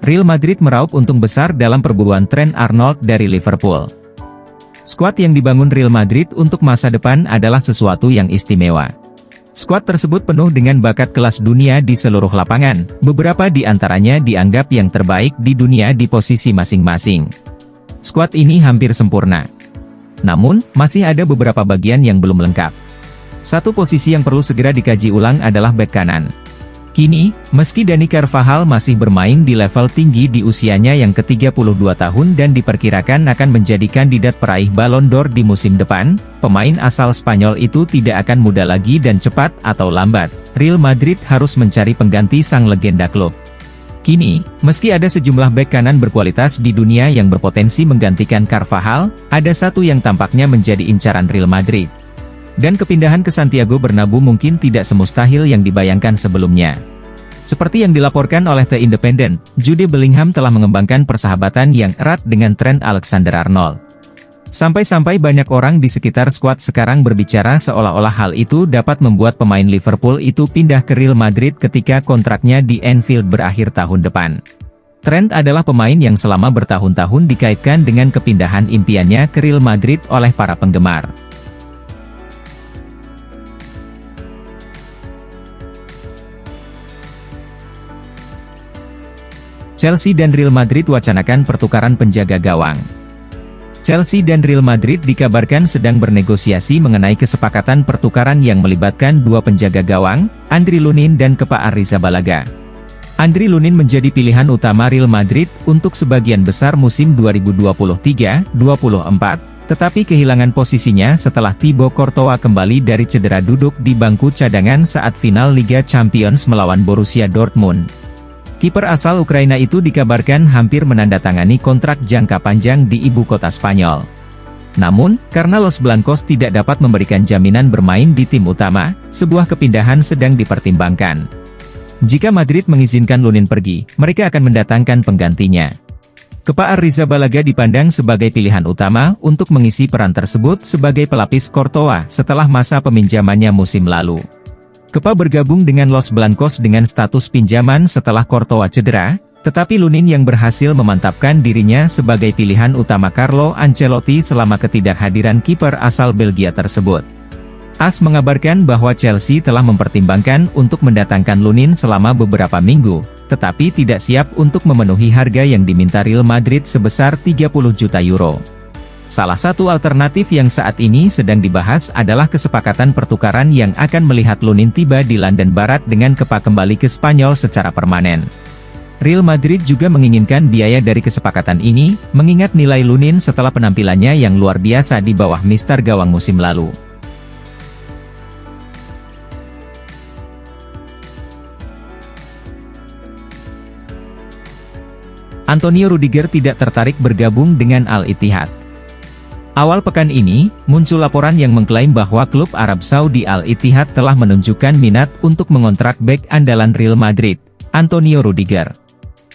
Real Madrid meraup untung besar dalam perburuan Trent Arnold dari Liverpool. Skuad yang dibangun Real Madrid untuk masa depan adalah sesuatu yang istimewa. Skuad tersebut penuh dengan bakat kelas dunia di seluruh lapangan, beberapa di antaranya dianggap yang terbaik di dunia di posisi masing-masing. Skuad ini hampir sempurna. Namun, masih ada beberapa bagian yang belum lengkap. Satu posisi yang perlu segera dikaji ulang adalah bek kanan. Kini, meski Dani Carvajal masih bermain di level tinggi di usianya yang ke-32 tahun dan diperkirakan akan menjadi kandidat peraih Ballon d'Or di musim depan, pemain asal Spanyol itu tidak akan muda lagi dan cepat atau lambat. Real Madrid harus mencari pengganti sang legenda klub. Kini, meski ada sejumlah bek kanan berkualitas di dunia yang berpotensi menggantikan Carvajal, ada satu yang tampaknya menjadi incaran Real Madrid. Dan kepindahan ke Santiago Bernabeu mungkin tidak semustahil yang dibayangkan sebelumnya. Seperti yang dilaporkan oleh The Independent, Jude Bellingham telah mengembangkan persahabatan yang erat dengan Trent Alexander-Arnold. Sampai-sampai banyak orang di sekitar skuad sekarang berbicara seolah-olah hal itu dapat membuat pemain Liverpool itu pindah ke Real Madrid ketika kontraknya di Anfield berakhir tahun depan. Trent adalah pemain yang selama bertahun-tahun dikaitkan dengan kepindahan impiannya ke Real Madrid oleh para penggemar. Chelsea dan Real Madrid wacanakan pertukaran penjaga gawang. Chelsea dan Real Madrid dikabarkan sedang bernegosiasi mengenai kesepakatan pertukaran yang melibatkan dua penjaga gawang, Andriy Lunin dan Kepa Arrizabalaga. Andriy Lunin menjadi pilihan utama Real Madrid untuk sebagian besar musim 2023-24, tetapi kehilangan posisinya setelah Thibaut Courtois kembali dari cedera duduk di bangku cadangan saat final Liga Champions melawan Borussia Dortmund. Kiper asal Ukraina itu dikabarkan hampir menandatangani kontrak jangka panjang di ibu kota Spanyol. Namun, karena Los Blancos tidak dapat memberikan jaminan bermain di tim utama, sebuah kepindahan sedang dipertimbangkan. Jika Madrid mengizinkan Lunin pergi, mereka akan mendatangkan penggantinya. Kepa Arrizabalaga dipandang sebagai pilihan utama untuk mengisi peran tersebut sebagai pelapis Courtois setelah masa peminjamannya musim lalu. Kepa bergabung dengan Los Blancos dengan status pinjaman setelah Courtois cedera, tetapi Lunin yang berhasil memantapkan dirinya sebagai pilihan utama Carlo Ancelotti selama ketidakhadiran kiper asal Belgia tersebut. AS mengabarkan bahwa Chelsea telah mempertimbangkan untuk mendatangkan Lunin selama beberapa minggu, tetapi tidak siap untuk memenuhi harga yang diminta Real Madrid sebesar 30 juta euro. Salah satu alternatif yang saat ini sedang dibahas adalah kesepakatan pertukaran yang akan melihat Lunin tiba di London Barat dengan Kepa kembali ke Spanyol secara permanen. Real Madrid juga menginginkan biaya dari kesepakatan ini, mengingat nilai Lunin setelah penampilannya yang luar biasa di bawah Mister Gawang musim lalu. Antonio Rudiger tidak tertarik bergabung dengan Al-Ittihad. Awal pekan ini, muncul laporan yang mengklaim bahwa klub Arab Saudi Al-Ittihad telah menunjukkan minat untuk mengontrak bek andalan Real Madrid, Antonio Rudiger.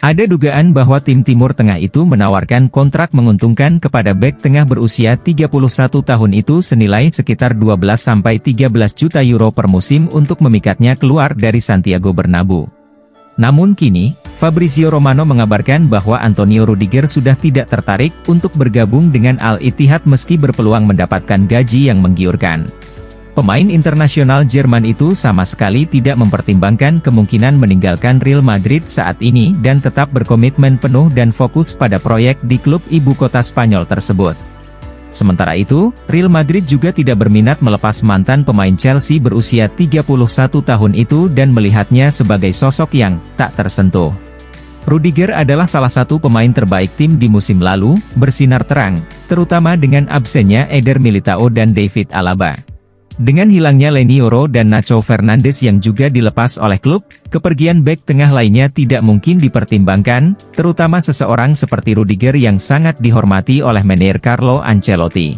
Ada dugaan bahwa tim Timur Tengah itu menawarkan kontrak menguntungkan kepada bek tengah berusia 31 tahun itu senilai sekitar 12-13 juta euro per musim untuk memikatnya keluar dari Santiago Bernabeu. Namun kini, Fabrizio Romano mengabarkan bahwa Antonio Rudiger sudah tidak tertarik untuk bergabung dengan Al-Ittihad meski berpeluang mendapatkan gaji yang menggiurkan. Pemain internasional Jerman itu sama sekali tidak mempertimbangkan kemungkinan meninggalkan Real Madrid saat ini dan tetap berkomitmen penuh dan fokus pada proyek di klub ibu kota Spanyol tersebut. Sementara itu, Real Madrid juga tidak berminat melepas mantan pemain Chelsea berusia 31 tahun itu dan melihatnya sebagai sosok yang tak tersentuh. Rudiger adalah salah satu pemain terbaik tim di musim lalu, bersinar terang, terutama dengan absennya Eder Militao dan David Alaba. Dengan hilangnya Leny Yoro dan Nacho Fernandes yang juga dilepas oleh klub, kepergian bek tengah lainnya tidak mungkin dipertimbangkan, terutama seseorang seperti Rudiger yang sangat dihormati oleh manajer Carlo Ancelotti.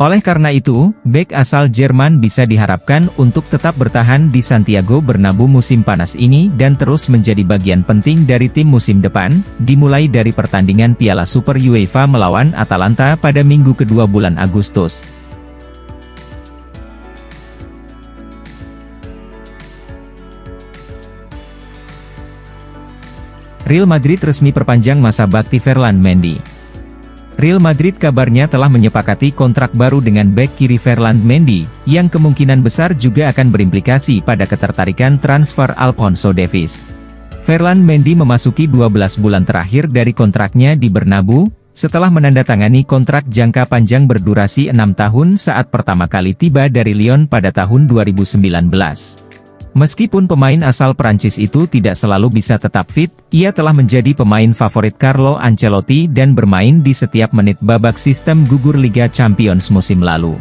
Oleh karena itu, bek asal Jerman bisa diharapkan untuk tetap bertahan di Santiago Bernabeu musim panas ini dan terus menjadi bagian penting dari tim musim depan, dimulai dari pertandingan Piala Super UEFA melawan Atalanta pada minggu kedua bulan Agustus. Real Madrid resmi perpanjang masa bakti Ferland Mendy. Real Madrid kabarnya telah menyepakati kontrak baru dengan bek kiri Ferland Mendy, yang kemungkinan besar juga akan berimplikasi pada ketertarikan transfer Alphonso Davies. Ferland Mendy memasuki 12 bulan terakhir dari kontraknya di Bernabeu, setelah menandatangani kontrak jangka panjang berdurasi 6 tahun saat pertama kali tiba dari Lyon pada tahun 2019. Meskipun pemain asal Prancis itu tidak selalu bisa tetap fit, ia telah menjadi pemain favorit Carlo Ancelotti dan bermain di setiap menit babak sistem gugur Liga Champions musim lalu.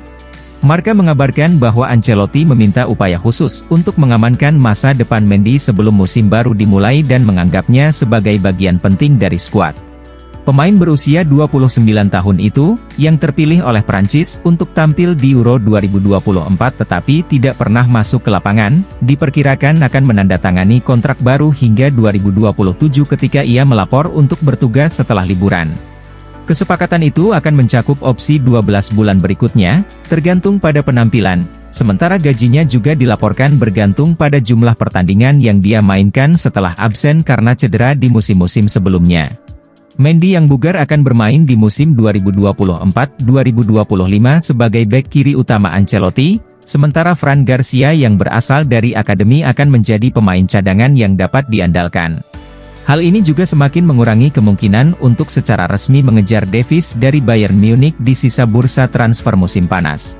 Marca mengabarkan bahwa Ancelotti meminta upaya khusus untuk mengamankan masa depan Mendy sebelum musim baru dimulai dan menganggapnya sebagai bagian penting dari skuad. Pemain berusia 29 tahun itu, yang terpilih oleh Prancis untuk tampil di Euro 2024 tetapi tidak pernah masuk ke lapangan, diperkirakan akan menandatangani kontrak baru hingga 2027 ketika ia melapor untuk bertugas setelah liburan. Kesepakatan itu akan mencakup opsi 12 bulan berikutnya, tergantung pada penampilan, sementara gajinya juga dilaporkan bergantung pada jumlah pertandingan yang dia mainkan setelah absen karena cedera di musim-musim sebelumnya. Mendy yang bugar akan bermain di musim 2024-2025 sebagai bek kiri utama Ancelotti, sementara Fran Garcia yang berasal dari akademi akan menjadi pemain cadangan yang dapat diandalkan. Hal ini juga semakin mengurangi kemungkinan untuk secara resmi mengejar Davies dari Bayern Munich di sisa bursa transfer musim panas.